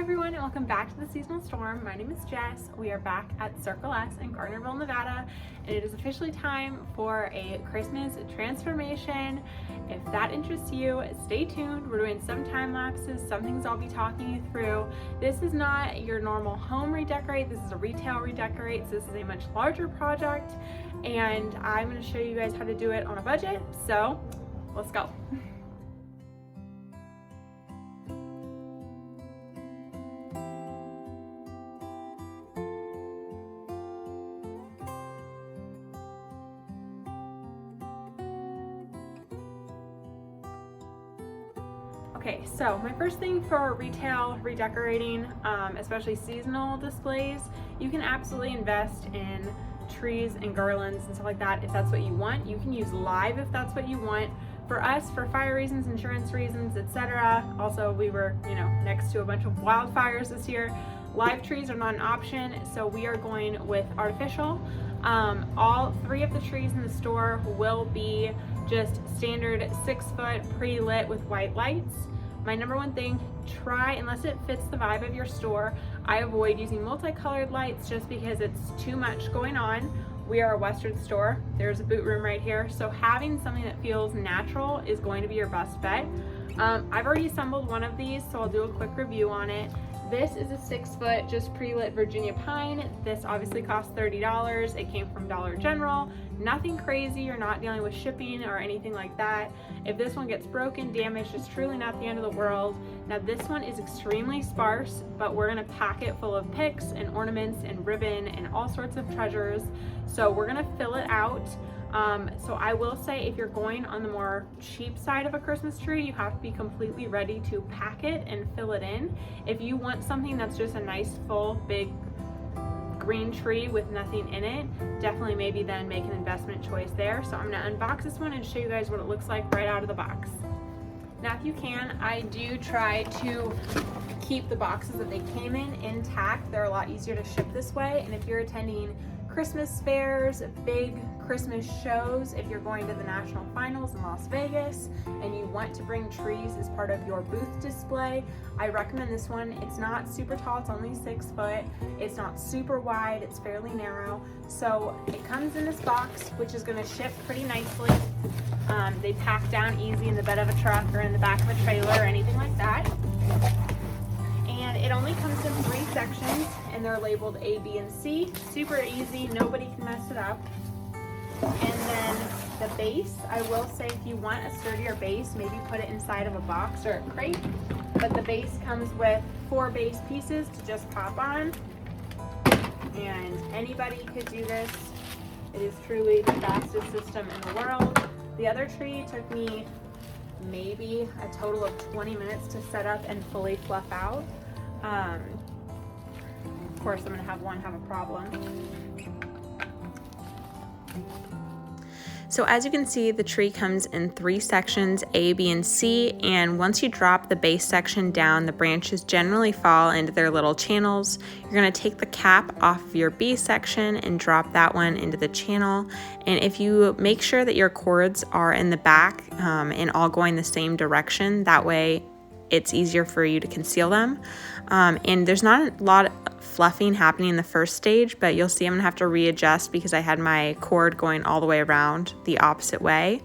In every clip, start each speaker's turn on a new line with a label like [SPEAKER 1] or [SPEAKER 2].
[SPEAKER 1] everyone, and welcome back to the Seasonal Storm. My name is Jess. We are back at Circle S in Gardnerville, Nevada, and it is officially time for a Christmas transformation. If that interests you, stay tuned. We're doing some time lapses, some things I'll be talking you through. This is not your normal home redecorate. This is a retail redecorate. So this is a much larger project, and I'm going to show you guys how to do it on a budget. So let's go. Okay, so my first thing for retail redecorating, especially seasonal displays, you can absolutely invest in trees and garlands and stuff like that if that's what you want. You can use live if that's what you want. For us, for fire reasons, insurance reasons, etc. Also, we were, next to a bunch of wildfires this year. Live trees are not an option, so we are going with artificial. All three of the trees in the store will be just standard 6-foot pre-lit with white lights. My number one thing, try, unless it fits the vibe of your store, I avoid using multicolored lights just because it's too much going on. We are a Western store. There's a boot room right here. So having something that feels natural is going to be your best bet. I've already assembled one of these, so I'll do a quick review on it. This is a 6-foot, just pre-lit Virginia pine. This obviously cost $30. It came from Dollar General. Nothing crazy. You're not dealing with shipping or anything like that. If this one gets broken, damaged, it's truly not the end of the world. Now this one is extremely sparse, but we're gonna pack it full of picks and ornaments and ribbon and all sorts of treasures. So we're gonna fill it out. So I will say, if you're going on the more cheap side of a Christmas tree, you have to be completely ready to pack it and fill it in. If you want something that's just a nice, full, big green tree with nothing in it, definitely maybe then make an investment choice there. So I'm gonna unbox this one and show you guys what it looks like right out of the box. Now, if you can, I do try to keep the boxes that they came in intact. They're a lot easier to ship this way. And if you're attending Christmas fairs, big Christmas shows, if you're going to the national finals in Las Vegas and you want to bring trees as part of your booth display, I recommend this one. It's not super tall, it's only 6 foot. It's not super wide, it's fairly narrow. So it comes in this box, which is gonna ship pretty nicely. They pack down easy in the bed of a truck or in the back of a trailer or anything like that. And it only comes in 3 sections, and they're labeled A, B, and C. Super easy, nobody can mess it up. And then the base, I will say, if you want a sturdier base, maybe put it inside of a box or a crate. But the base comes with 4 base pieces to just pop on. And anybody could do this. It is truly the fastest system in the world. The other tree took me maybe a total of 20 minutes to set up and fully fluff out. Of course, I'm gonna have one have a problem.
[SPEAKER 2] So as you can see, the tree comes in 3 sections, A, B, and C, and once you drop the base section down, the branches generally fall into their little channels. You're gonna take the cap off of your B section and drop that one into the channel. And if you make sure that your cords are in the back and all going the same direction, that way it's easier for you to conceal them. And there's not a lot of fluffing happening in the first stage, but you'll see I'm gonna have to readjust because I had my cord going all the way around the opposite way.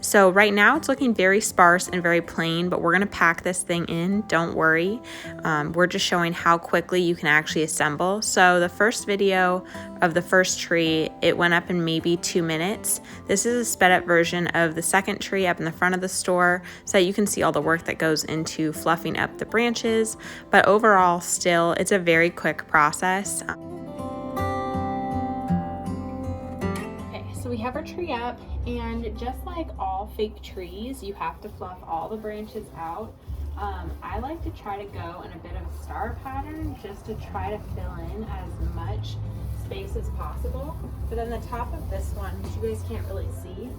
[SPEAKER 2] So right now it's looking very sparse and very plain, but we're gonna pack this thing in, don't worry. We're just showing how quickly you can actually assemble. So the first video of the first tree, it went up in maybe 2 minutes. This is a sped up version of the second tree up in the front of the store, so that you can see all the work that goes into fluffing up the branches. But overall, still, it's a very quick process.
[SPEAKER 1] So we have our tree up, and just like all fake trees, you have to fluff all the branches out. I like to try to go in a bit of a star pattern just to try to fill in as much space as possible. But then the top of this one, which you guys can't really see,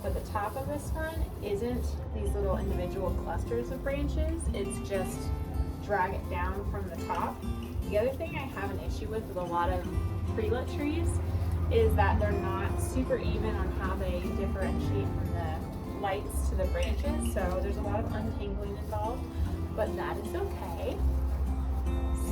[SPEAKER 1] but the top of this one isn't these little individual clusters of branches, it's just drag it down from the top. The other thing I have an issue with a lot of pre-lit trees is that they're not super even on how they differentiate from the lights to the branches, so there's a lot of untangling involved, but that is okay.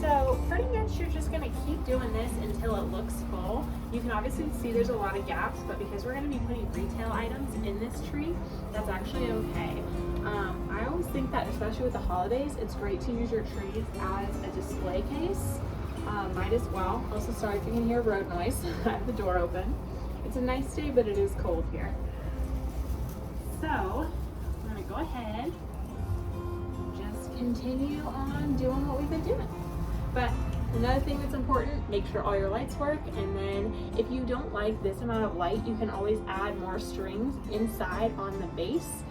[SPEAKER 1] So pretty much you're just gonna keep doing this until it looks full. You can obviously see there's a lot of gaps, but because we're gonna be putting retail items in this tree, that's actually okay. I always think that, especially with the holidays, it's great to use your trees as a display case. Might as well. Also, sorry if you can hear road noise. I have the door open. It's a nice day, but it is cold here. So, I'm gonna go ahead, just continue on doing what we've been doing. But another thing that's important, make sure all your lights work, and then if you don't like this amount of light, you can always add more strings inside on the base,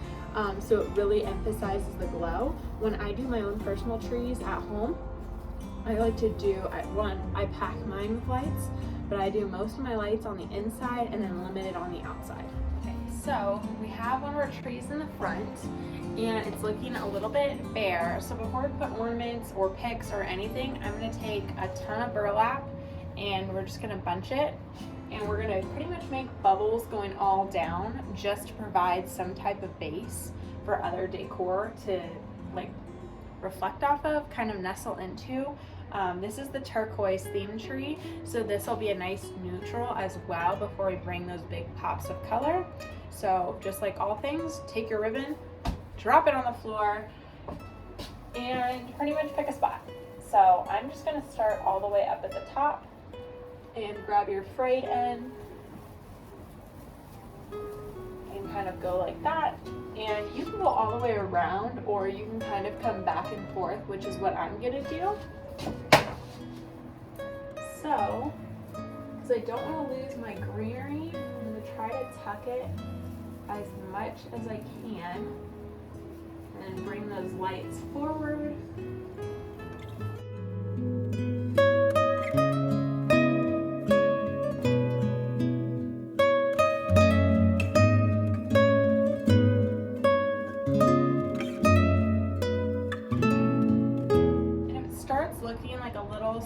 [SPEAKER 1] so it really emphasizes the glow. When I do my own personal trees at home, I like to do, I pack mine with lights, but I do most of my lights on the inside and then limited on the outside. Okay, so we have one of our trees in the front, and it's looking a little bit bare. So before we put ornaments or picks or anything, I'm gonna take a ton of burlap and we're just gonna bunch it. And we're gonna pretty much make bubbles going all down just to provide some type of base for other decor to like reflect off of, kind of nestle into. This is the turquoise theme tree, so this will be a nice neutral as well before we bring those big pops of color. So just like all things, take your ribbon, drop it on the floor, and pretty much pick a spot. So I'm just gonna start all the way up at the top and grab your frayed end and kind of go like that. And you can go all the way around, or you can kind of come back and forth, which is what I'm gonna do. So, because I don't want to lose my greenery, I'm gonna try to tuck it as much as I can and bring those lights forward.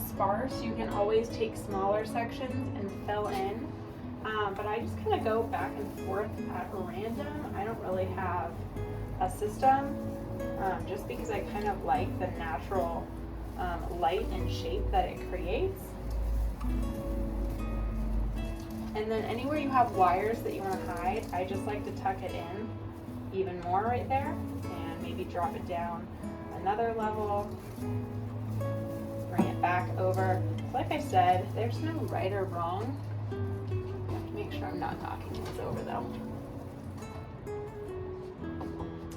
[SPEAKER 1] Sparse, you can always take smaller sections and fill in, but I just kind of go back and forth at random. I don't really have a system, just because I kind of like the natural light and shape that it creates. And then anywhere you have wires that you want to hide, I just like to tuck it in even more right there and maybe drop it down another level. Bring it back over. Like I said, there's no right or wrong. I have to make sure I'm not knocking things over though.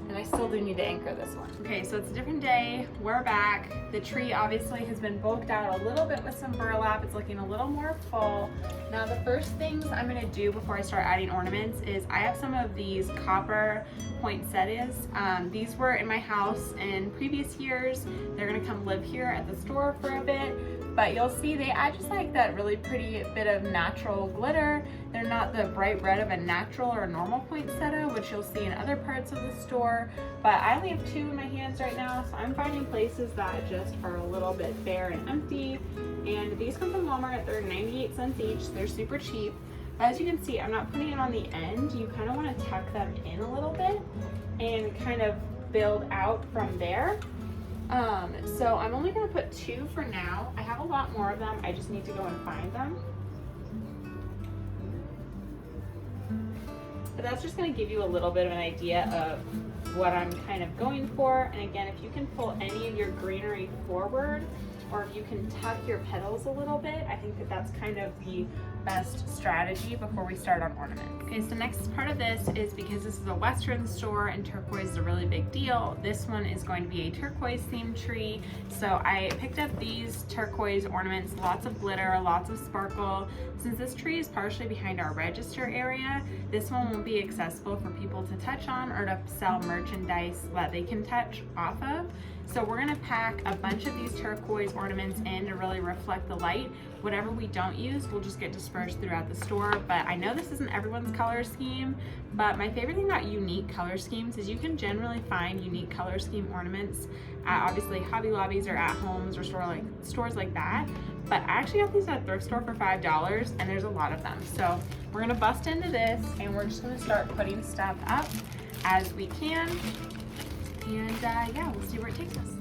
[SPEAKER 1] And I still do need to anchor this one. Okay, so it's a different day. We're back. The tree obviously has been bulked out a little bit with some burlap. It's looking a little more full. Now the first things I'm gonna do before I start adding ornaments is I have some of these copper poinsettias. These were in my house in previous years. They're gonna come live here at the store for a bit. But you'll see they add just like that really pretty bit of natural glitter. They're not the bright red of a natural or a normal poinsettia, which you'll see in other parts of the store. But I only have two in my hands right now, so I'm finding places that just are a little bit bare and empty. And these come from Walmart. They're 98 cents each. They're super cheap. As you can see, I'm not putting it on the end. You kind of want to tuck them in a little bit and kind of build out from there. So I'm only going to put two for now. I have a lot more of them. I just need to go and find them. But that's just going to give you a little bit of an idea of what I'm kind of going for. And again, if you can pull any of your greenery forward, or if you can tuck your petals a little bit, I think that that's kind of the best strategy before we start on ornaments. Okay, so next part of this is, because this is a Western store and turquoise is a really big deal, this one is going to be a turquoise themed tree. So I picked up these turquoise ornaments, lots of glitter, lots of sparkle. Since this tree is partially behind our register area, this one won't be accessible for people to touch on or to sell merchandise that they can touch off of. So we're gonna pack a bunch of these turquoise ornaments in to really reflect the light. Whatever we don't use will just get dispersed throughout the store. But I know this isn't everyone's color scheme, but my favorite thing about unique color schemes is you can generally find unique color scheme ornaments at obviously Hobby Lobbies or at homes or stores like that. But I actually got these at a thrift store for $5 and there's a lot of them. So we're gonna bust into this and we're just gonna start putting stuff up as we can. And yeah, we'll see where it takes us.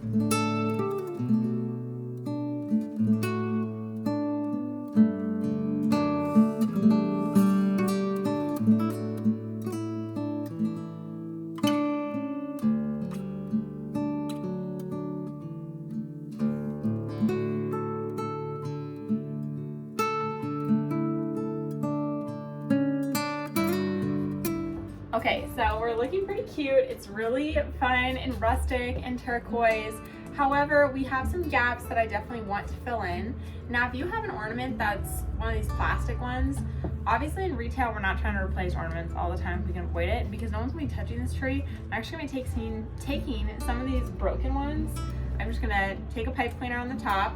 [SPEAKER 1] Okay, so we're looking pretty cute. It's really fun and rustic and turquoise. However, we have some gaps that I definitely want to fill in. Now, if you have an ornament that's one of these plastic ones, obviously in retail, we're not trying to replace ornaments all the time if we can avoid it, because no one's gonna be touching this tree. I'm actually gonna be taking some of these broken ones. I'm just gonna take a pipe cleaner on the top,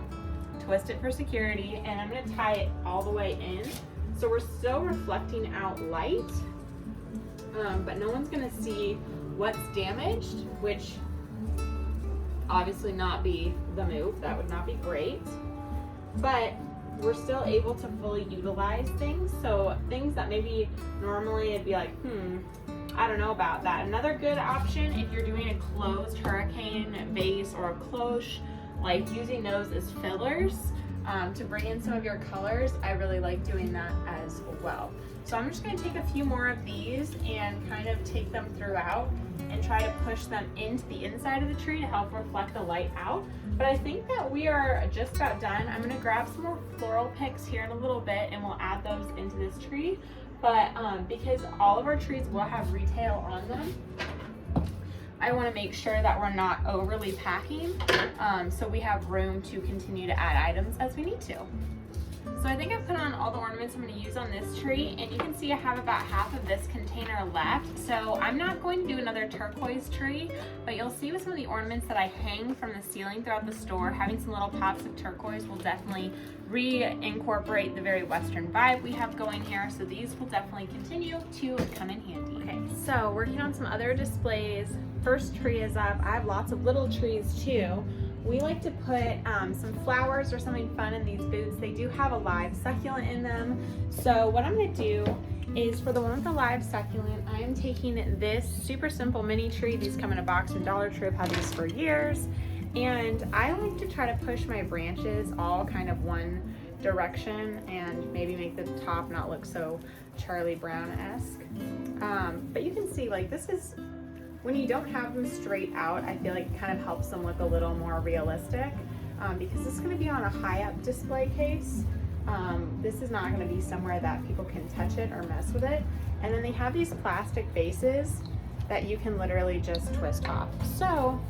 [SPEAKER 1] twist it for security, and I'm gonna tie it all the way in. So we're still reflecting out light, but no one's gonna see what's damaged, which obviously not be the move. That would not be great. But we're still able to fully utilize things. So things that maybe normally it'd be like, I don't know about that. Another good option if you're doing a closed hurricane vase or a cloche, like using those as fillers to bring in some of your colors. I really like doing that as well. So I'm just gonna take a few more of these and kind of take them throughout and try to push them into the inside of the tree to help reflect the light out. But I think that we are just about done. I'm gonna grab some more floral picks here in a little bit and we'll add those into this tree. But because all of our trees will have retail on them, I wanna make sure that we're not overly packing so we have room to continue to add items as we need to. So I think I've put on all the ornaments I'm going to use on this tree, and you can see I have about half of this container left. So I'm not going to do another turquoise tree, but you'll see with some of the ornaments that I hang from the ceiling throughout the store, having some little pops of turquoise will definitely reincorporate the very Western vibe we have going here. So these will definitely continue to come in handy. Okay, so working on some other displays. First tree is up. I have lots of little trees too. We like to put some flowers or something fun in these boots. They do have a live succulent in them. So what I'm gonna do is for the one with the live succulent, I am taking this super simple mini tree. These come in a box from Dollar Tree. I've had these for years. And I like to try to push my branches all kind of one direction and maybe make the top not look so Charlie Brown-esque. But you can see like this is, when you don't have them straight out, I feel like it kind of helps them look a little more realistic because this is going to be on a high up display case. This is not going to be somewhere that people can touch it or mess with it. And then they have these plastic bases that you can literally just twist off. So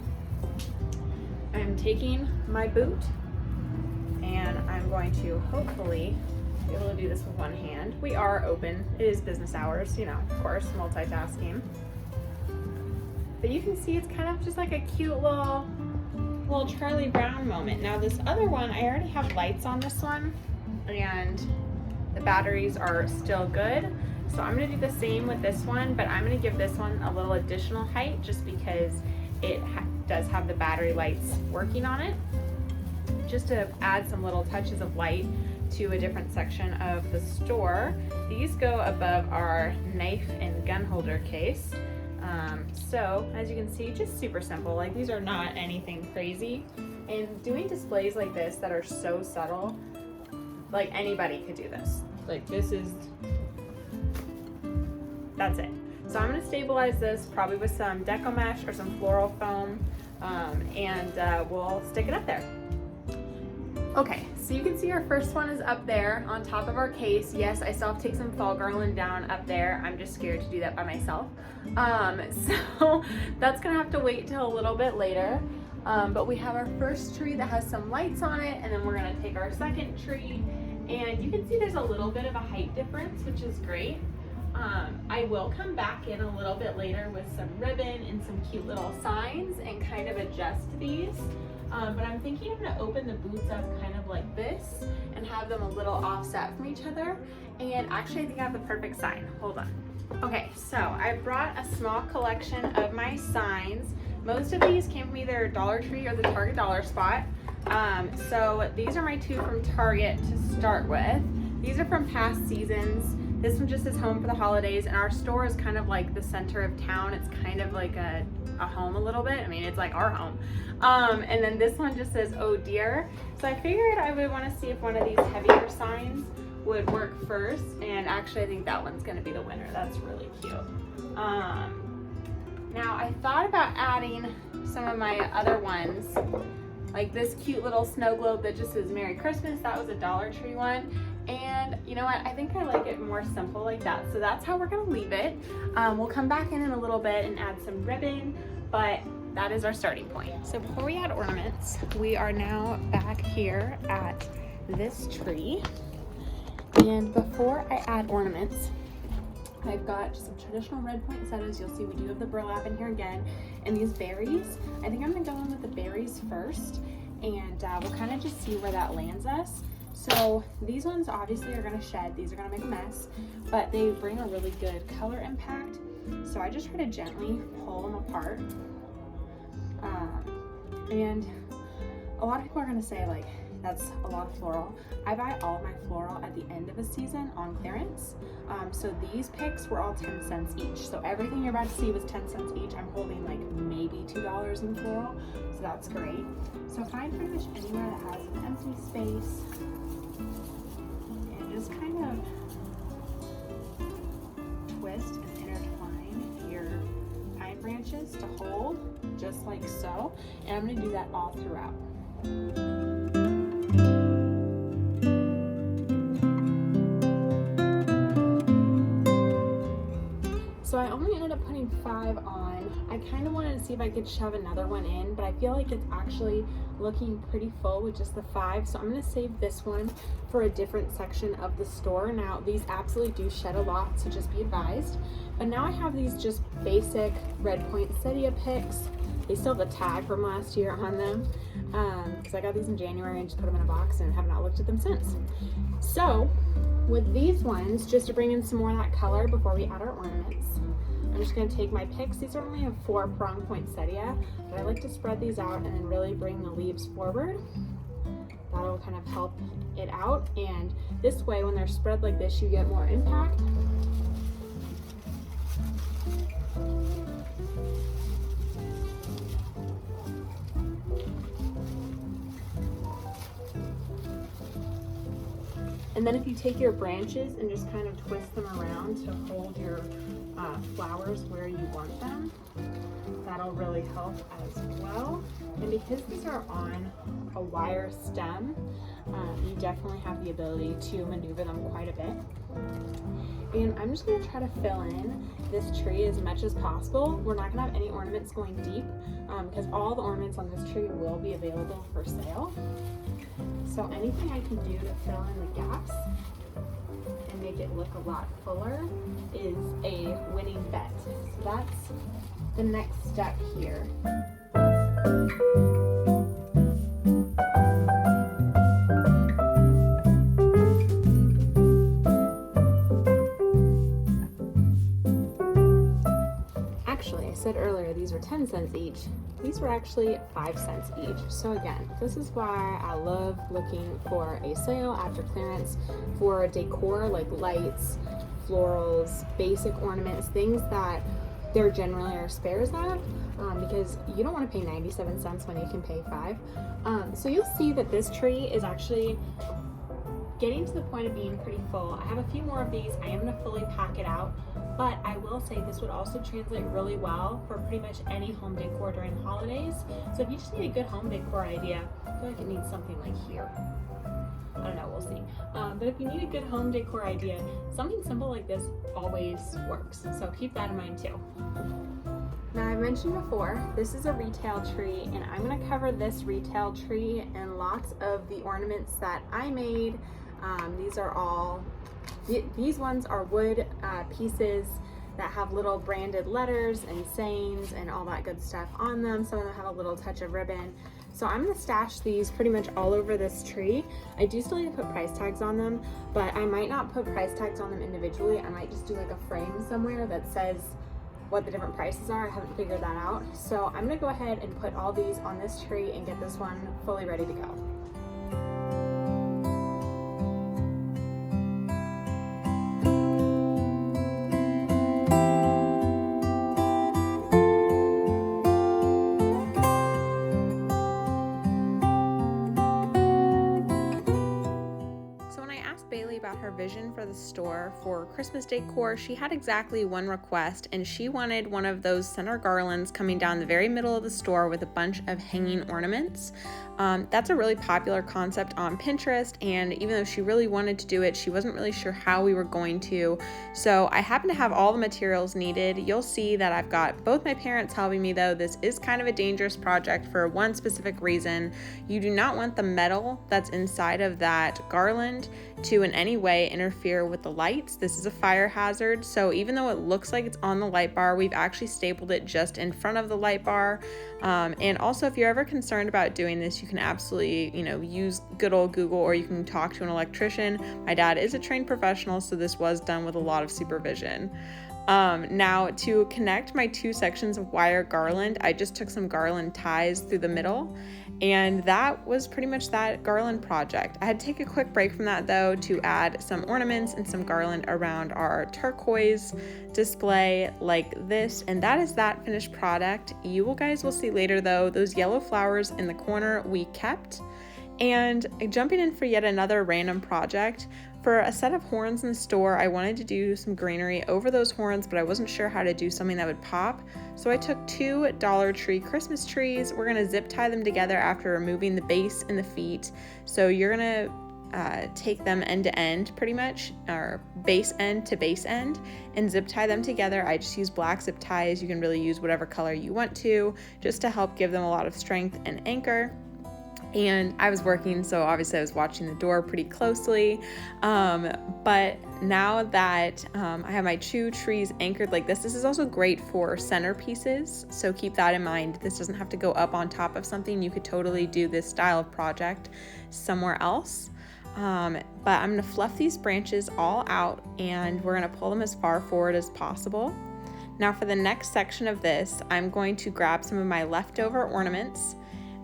[SPEAKER 1] I'm taking my boot and I'm going to hopefully be able to do this with one hand. We are open. It is business hours, you know, of course, multitasking. But you can see it's kind of just like a cute little Charlie Brown moment. Now this other one, I already have lights on this one and the batteries are still good. So I'm gonna do the same with this one, but I'm gonna give this one a little additional height just because it does have the battery lights working on it. Just to add some little touches of light to a different section of the store. These go above our knife and gun holder case. So as you can see, just super simple. Like these are not anything crazy. And doing displays like this that are so subtle, like anybody could do this. Like this is, that's it. So I'm gonna stabilize this probably with some deco mesh or some floral foam and we'll stick it up there. Okay, so you can see our first one is up there on top of our case. Yes, I still have to take some fall garland down up there. I'm just scared to do that by myself. So that's gonna have to wait till a little bit later. But we have our first tree that has some lights on it, and then we're gonna take our second tree. And you can see there's a little bit of a height difference, which is great. I will come back in a little bit later with some ribbon and some cute little signs and kind of adjust these. But I'm thinking I'm gonna open the boots up kind of like this and have them a little offset from each other. And actually I think I have the perfect sign. Hold on. Okay, so I brought a small collection of my signs. Most of these came from either Dollar Tree or the Target Dollar Spot. So these are my two from Target to start with. These are from past seasons. This one just says home for the holidays, and our store is kind of like the center of town. It's kind of like a home a little bit. I mean, it's like our home. And then this one just says, oh dear. So I figured I would want to see if one of these heavier signs would work first. And actually I think that one's gonna be the winner. That's really cute. Now I thought about adding some of my other ones, like this cute little snow globe that just says Merry Christmas. That was a Dollar Tree one. And And you know what, I think I like it more simple like that. So that's how we're gonna leave it. We'll come back in a little bit and add some ribbon, but that is our starting point. So before we add ornaments, we are now back here at this tree. And before I add ornaments, I've got just some traditional red poinsettias. You'll see we do have the burlap in here again, and these berries. I think I'm gonna go in with the berries first, and we'll kind of just see where that lands us. So these ones obviously are gonna shed. These are gonna make a mess, but they bring a really good color impact. So I just try to gently pull them apart. And a lot of people are gonna say like, that's a lot of floral. I buy all of my floral at the end of a season on clearance. So these picks were all 10 cents each. So everything you're about to see was 10 cents each. I'm holding like maybe $2 in floral, so that's great. So find pretty much anywhere that has an empty space and just kind of twist and intertwine your pine branches to hold, just like so. And I'm gonna do that all throughout. So I only ended up putting 5 on. I kind of wanted to see if I could shove another one in, but I feel like it's actually looking pretty full with just the 5. So I'm gonna save this one for a different section of the store. Now these absolutely do shed a lot, so just be advised. But now I have these just basic red poinsettia picks. They still have the tag from last year on them, because I got these in January and just put them in a box and have not looked at them since. So with these ones, just to bring in some more of that color before we add our ornaments, I'm just going to take my picks. These are only a 4-prong poinsettia, but I like to spread these out and then really bring the leaves forward. That'll kind of help it out, and this way when they're spread like this, you get more impact. And then if you take your branches and just kind of twist them around to hold your flowers where you want them, that'll really help as well. And because these are on a wire stem, you definitely have the ability to maneuver them quite a bit. And I'm just gonna try to fill in this tree as much as possible. We're not gonna have any ornaments going deep because all the ornaments on this tree will be available for sale. So anything I can do to fill in the gaps and make it look a lot fuller is a winning bet. So that's the next step here. Actually, I said earlier these were 10 cents each. These were actually 5 cents each. So again, this is why I love looking for a sale after clearance for decor like lights, florals, basic ornaments, things that there generally are spares of, because you don't want to pay 97 cents when you can pay 5. So you'll see that this tree is actually getting to the point of being pretty full. I have a few more of these. I am going to fully pack it out, but I will say this would also translate really well for pretty much any home decor during the holidays. So if you just need a good home decor idea, I feel like it needs something like here. I don't know, we'll see. But if you need a good home decor idea, something simple like this always works. So keep that in mind too. Now I mentioned before, this is a retail tree, and I'm going to cover this retail tree and lots of the ornaments that I made. These ones are wood pieces that have little branded letters and sayings and all that good stuff on them. Some of them have a little touch of ribbon. So I'm gonna stash these pretty much all over this tree. I do still need to put price tags on them, but I might not put price tags on them individually. I might just do like a frame somewhere that says what the different prices are. I haven't figured that out. So I'm gonna go ahead and put all these on this tree and get this one fully ready to go.
[SPEAKER 2] About her vision for the store for Christmas decor, she had exactly one request, and she wanted one of those center garlands coming down the very middle of the store with a bunch of hanging ornaments. That's a really popular concept on Pinterest, and even though she really wanted to do it, she wasn't really sure how we were going to. So I happen to have all the materials needed. You'll see that I've got both my parents helping me, though. This is kind of a dangerous project for one specific reason. You do not want the metal that's inside of that garland to in any way interfere with the lights. This is a fire hazard, so even though it looks like it's on the light bar, we've actually stapled it just in front of the light bar. And also, if you're ever concerned about doing this, you can absolutely, use good old Google, or you can talk to an electrician. My dad is a trained professional, so this was done with a lot of supervision. Now, to connect my two sections of wire garland, I just took some garland ties through the middle, and that was pretty much that garland project. I had to take a quick break from that, though, to add some ornaments and some garland around our turquoise display like this, and that is that finished product. You guys will see later, though, those yellow flowers in the corner we kept. And jumping in for yet another random project, for a set of horns in the store, I wanted to do some greenery over those horns, but I wasn't sure how to do something that would pop. So I took 2 Dollar Tree Christmas trees. We're gonna zip tie them together after removing the base and the feet. So you're gonna take them end to end pretty much, or base end to base end, and zip tie them together. I just use black zip ties. You can really use whatever color you want to, just to help give them a lot of strength and anchor. And I was working, so obviously I was watching the door pretty closely. But now that I have my 2 trees anchored like this is also great for centerpieces. So keep that in mind. This doesn't have to go up on top of something. You could totally do this style of project somewhere else. But I'm gonna fluff these branches all out, and we're gonna pull them as far forward as possible. Now for the next section of this, I'm going to grab some of my leftover ornaments.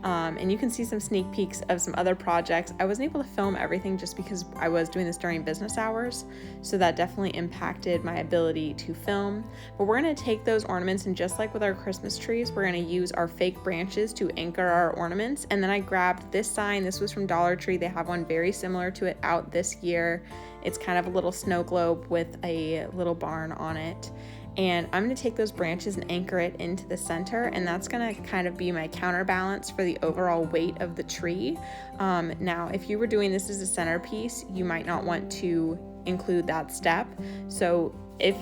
[SPEAKER 2] And you can see some sneak peeks of some other projects. I wasn't able to film everything just because I was doing this during business hours, so that definitely impacted my ability to film. But we're gonna take those ornaments, and just like with our Christmas trees, we're gonna use our fake branches to anchor our ornaments. And then I grabbed this sign. This was from Dollar Tree. They have one very similar to it out this year. It's kind of a little snow globe with a little barn on it. And I'm going to take those branches and anchor it into the center, and that's going to kind of be my counterbalance for the overall weight of the tree. Now, if you were doing this as a centerpiece, you might not want to include that step. So if,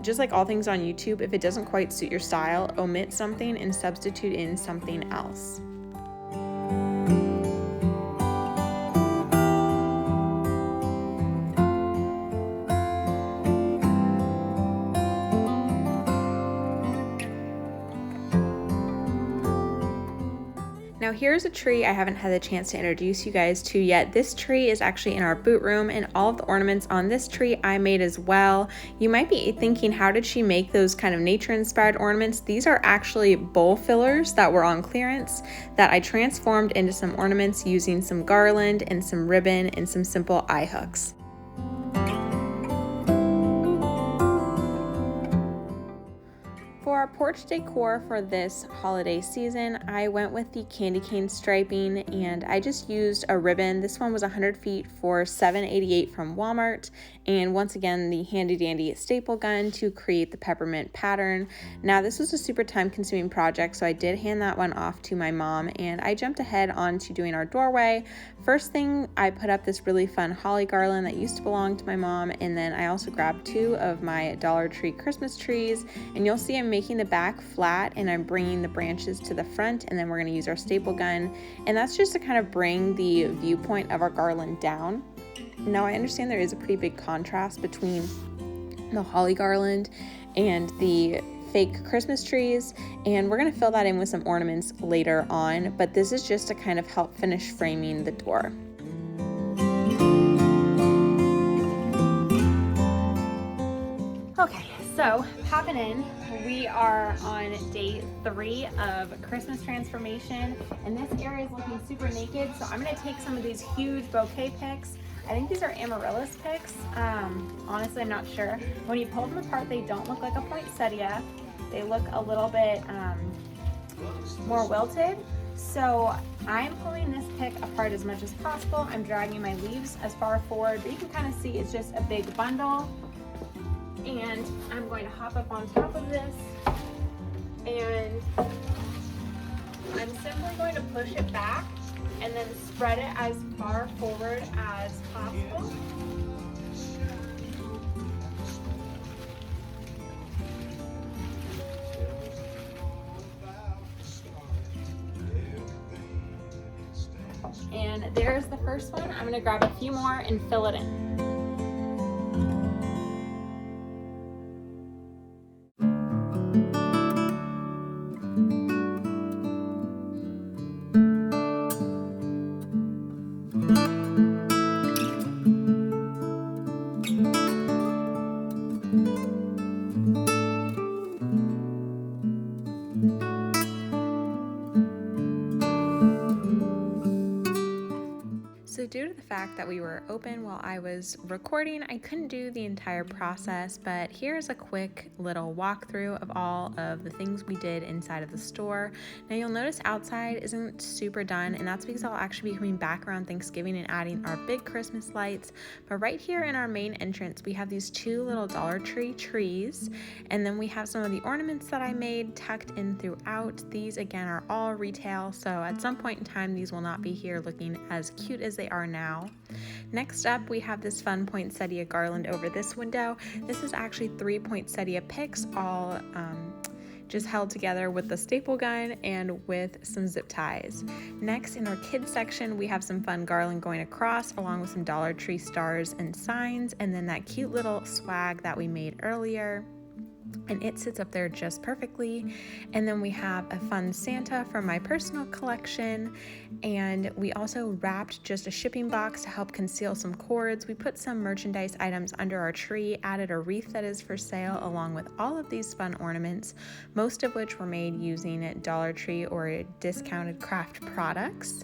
[SPEAKER 2] just like all things on YouTube, if it doesn't quite suit your style, omit something and substitute in something else. Now here's a tree I haven't had the chance to introduce you guys to yet. This tree is actually in our boot room, and all of the ornaments on this tree I made as well. You might be thinking, how did she make those kind of nature-inspired ornaments? These are actually bowl fillers that were on clearance that I transformed into some ornaments using some garland and some ribbon and some simple eye hooks. For our porch decor for this holiday season, I went with the candy cane striping, and I just used a ribbon. This one was 100 feet for $7.88 from Walmart, and once again the handy dandy staple gun to create the peppermint pattern. Now this was a super time consuming project, so I did hand that one off to my mom, and I jumped ahead onto doing our doorway. First thing, I put up this really fun holly garland that used to belong to my mom, and then I also grabbed 2 of my Dollar Tree Christmas trees, and you'll see I'm making the back flat and I'm bringing the branches to the front, and then we're going to use our staple gun, and that's just to kind of bring the viewpoint of our garland down. Now I understand there is a pretty big contrast between the holly garland and the fake Christmas trees, and we're going to fill that in with some ornaments later on, but this is just to kind of help finish framing the door.
[SPEAKER 1] Okay, so popping in, we are on day 3 of Christmas transformation, and this area is looking super naked, so I'm going to take some of these huge bouquet picks. I think these are amaryllis picks. Honestly, I'm not sure. When you pull them apart, they don't look like a poinsettia. They look a little bit more wilted. So I'm pulling this pick apart as much as possible. I'm dragging my leaves as far forward, but you can kind of see it's just a big bundle. And I'm going to hop up on top of this, and I'm simply going to push it back and then spread it as far forward as possible. And there's the first one. I'm gonna grab a few more and fill it in.
[SPEAKER 2] So due to the fact that we were open while I was recording, I couldn't do the entire process, but here's a quick little walkthrough of all of the things we did inside of the store. Now you'll notice outside isn't super done, and that's because I'll actually be coming back around Thanksgiving and adding our big Christmas lights. But right here in our main entrance, we have these two little Dollar Tree trees, and then we have some of the ornaments that I made tucked in throughout. These again are all retail, so at some point in time these will not be here looking as cute as they are now. Next up, we have this fun poinsettia garland over this window. This is actually 3 poinsettia picks, all just held together with the staple gun and with some zip ties. Next, in our kids section, we have some fun garland going across along with some Dollar Tree stars and signs, and then that cute little swag that we made earlier. And it sits up there just perfectly. And then we have a fun Santa from my personal collection, and we also wrapped just a shipping box to help conceal some cords. We put some merchandise items under our tree, added a wreath that is for sale along with all of these fun ornaments, most of which were made using Dollar Tree or discounted craft products.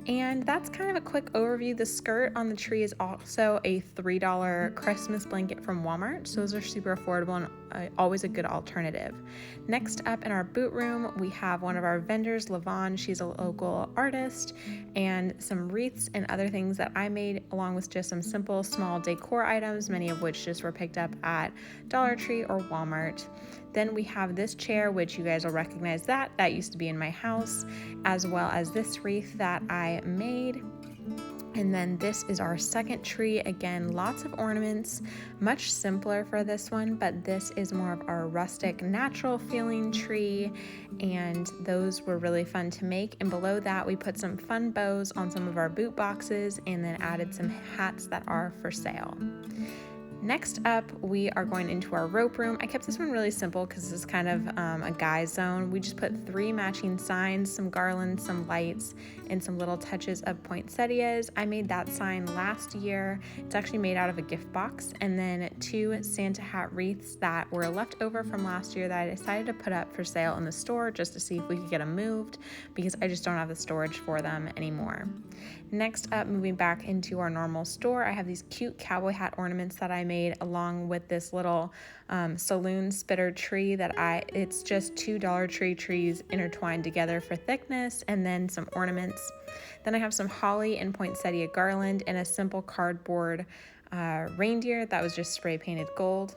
[SPEAKER 2] And that's kind of a quick overview. The skirt on the tree is also a $3 Christmas blanket from Walmart, so those are super affordable and always a good alternative. Next up in our boot room, we have one of our vendors, Lavon. She's a local artist, and some wreaths and other things that I made, along with just some simple small decor items, many of which just were picked up at Dollar Tree or Walmart. Then we have this chair, which you guys will recognize that used to be in my house, as well as this wreath that I made. And then this is our second tree. Again, lots of ornaments, much simpler for this one, but this is more of our rustic, natural feeling tree, and those were really fun to make. And below that, we put some fun bows on some of our boot boxes and then added some hats that are for sale. Next up, we are going into our rope room. I kept this one really simple because this is kind of a guy's zone. We just put 3 matching signs, some garlands, some lights, and some little touches of poinsettias. I made that sign last year. It's actually made out of a gift box. And then 2 Santa hat wreaths that were left over from last year that I decided to put up for sale in the store just to see if we could get them moved, because I just don't have the storage for them anymore. Next up, moving back into our normal store, I have these cute cowboy hat ornaments that I made along with this little saloon spitter tree it's just 2 Dollar Tree trees intertwined together for thickness, and then some ornaments. Then I have some holly and poinsettia garland and a simple cardboard reindeer that was just spray painted gold.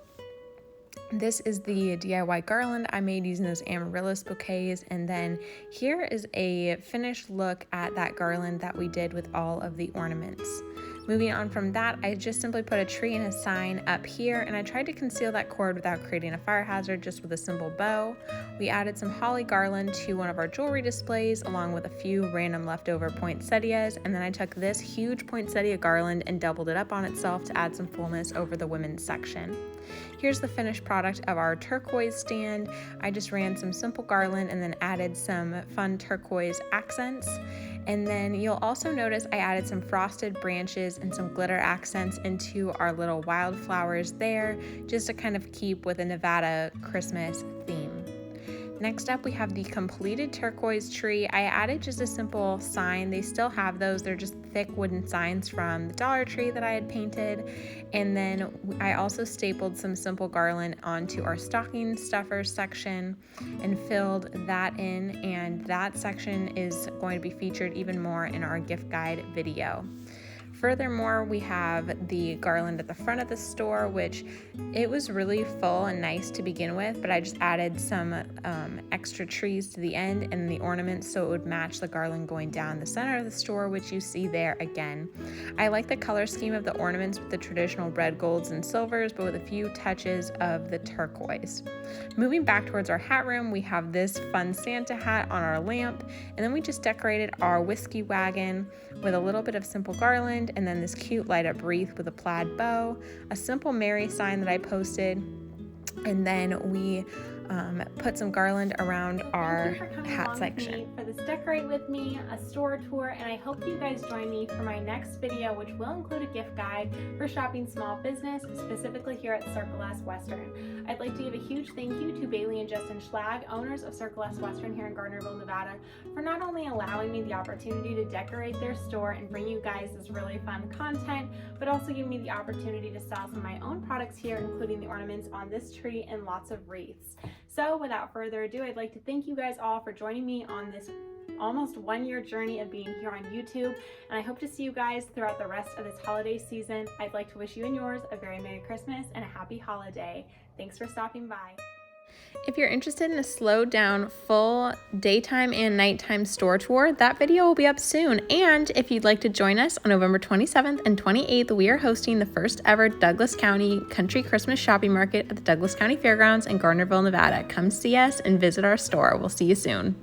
[SPEAKER 2] This is the DIY garland I made using those amaryllis bouquets, and then here is a finished look at that garland that we did with all of the ornaments. Moving on from that, I just simply put a tree and a sign up here, and I tried to conceal that cord without creating a fire hazard, just with a simple bow. We added some holly garland to one of our jewelry displays along with a few random leftover poinsettias, and then I took this huge poinsettia garland and doubled it up on itself to add some fullness over the women's section. Here's the finished product of our turquoise stand. I just ran some simple garland and then added some fun turquoise accents. And then you'll also notice I added some frosted branches and some glitter accents into our little wildflowers there, just to kind of keep with a Nevada Christmas theme. Next up, we have the completed turquoise tree. I added just a simple sign. They still have those. They're just thick wooden signs from the Dollar Tree that I had painted. And then I also stapled some simple garland onto our stocking stuffers section and filled that in. And that section is going to be featured even more in our gift guide video. Furthermore, we have the garland at the front of the store, which it was really full and nice to begin with, but I just added some extra trees to the end and the ornaments so it would match the garland going down the center of the store, which you see there again. I like the color scheme of the ornaments with the traditional red, golds, and silvers, but with a few touches of the turquoise. Moving back towards our hat room, we have this fun Santa hat on our lamp, and then we just decorated our whiskey wagon with a little bit of simple garland, and then this cute light up wreath with a plaid bow, a simple Mary sign that I posted, and then we put some garland around our hat section.
[SPEAKER 1] For this Decorate With Me, a store tour, and I hope you guys join me for my next video, which will include a gift guide for shopping small business, specifically here at Circle S Western. I'd like to give a huge thank you to Bailey and Justin Schlag, owners of Circle S Western here in Gardnerville, Nevada, for not only allowing me the opportunity to decorate their store and bring you guys this really fun content, but also giving me the opportunity to sell some of my own products here, including the ornaments on this tree and lots of wreaths. So without further ado, I'd like to thank you guys all for joining me on this almost 1 year journey of being here on YouTube, and I hope to see you guys throughout the rest of this holiday season. I'd like to wish you and yours a very Merry Christmas and a happy holiday. Thanks for stopping by.
[SPEAKER 2] If you're interested in a slowed down full daytime and nighttime store tour, that video will be up soon. And if you'd like to join us on November 27th and 28th, we are hosting the first ever Douglas County Country Christmas Shopping Market at the Douglas County Fairgrounds in Gardnerville, Nevada. Come see us and visit our store. We'll see you soon.